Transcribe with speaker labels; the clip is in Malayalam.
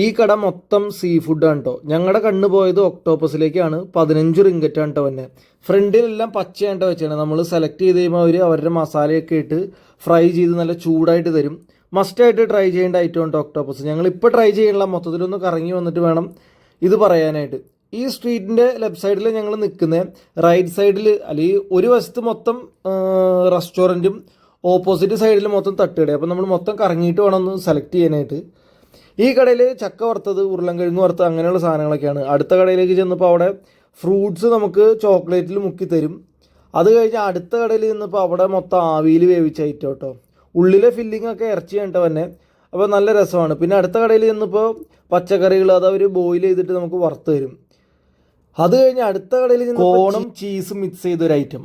Speaker 1: ഈ കട മൊത്തം സീ ഫുഡാണ് കേട്ടോ. ഞങ്ങളുടെ കണ്ണ് പോയത് ഒക്ടോപ്പസിലേക്കാണ്. 15 റിങ്കറ്റാണ് കേട്ടോ തന്നെ. ഫ്രണ്ടിലെല്ലാം പച്ചയായിട്ട് വെച്ചാണ് നമ്മൾ സെലക്ട് ചെയ്ത് കഴിയുമ്പോൾ അവരുടെ മസാലയൊക്കെ ഇട്ട് ഫ്രൈ ചെയ്ത് നല്ല ചൂടായിട്ട് തരും. മസ്റ്റായിട്ട് ട്രൈ ചെയ്യേണ്ട ഐറ്റം ഉണ്ട് ഒക്ടോപ്പസ്. ഞങ്ങളിപ്പോൾ ട്രൈ ചെയ്യണില്ല, മൊത്തത്തിലൊന്ന് കറങ്ങി വന്നിട്ട് വേണം ഇത് പറയാനായിട്ട്. ഈ സ്ട്രീറ്റിൻ്റെ ലെഫ്റ്റ് സൈഡിൽ ഞങ്ങൾ നിൽക്കുന്നത്. റൈറ്റ് സൈഡിൽ അല്ലെങ്കിൽ ഒരു വശത്ത് മൊത്തം റെസ്റ്റോറൻറ്റും ഓപ്പോസിറ്റ് സൈഡിൽ മൊത്തം തട്ടുകട. അപ്പോൾ നമ്മൾ മൊത്തം കറങ്ങിയിട്ട് വേണം ഒന്ന് സെലക്ട് ചെയ്യാനായിട്ട്. ഈ കടയിൽ ചക്ക വറുത്തത്, ഉരുളൻകിഴങ്ങ് വറുത്തത് അങ്ങനെയുള്ള സാധനങ്ങളൊക്കെയാണ്. അടുത്ത കടയിലേക്ക് ചെന്നപ്പോൾ അവിടെ ഫ്രൂട്ട്സ് നമുക്ക് ചോക്ലേറ്റിൽ മുക്കി തരും. അത് കഴിഞ്ഞ് അടുത്ത കടയിൽ ചെന്നപ്പോൾ അവിടെ മൊത്തം ആവിയിൽ വേവിച്ച ഐറ്റം കേട്ടോ. ഉള്ളിലെ ഫില്ലിംഗ് ഒക്കെ ഇറച്ചി കണ്ട തന്നെ. അപ്പോൾ നല്ല രസമാണ്. പിന്നെ അടുത്ത കടയിൽ ചെന്നപ്പോൾ പച്ചക്കറികൾ അത് അവർ ബോയിൽ ചെയ്തിട്ട് നമുക്ക് വറുത്ത് തരും. അത് കഴിഞ്ഞ് അടുത്ത കടയിൽ ചെന്ന് കോണും ചീസും മിക്സ് ചെയ്തൊരു ഐറ്റം.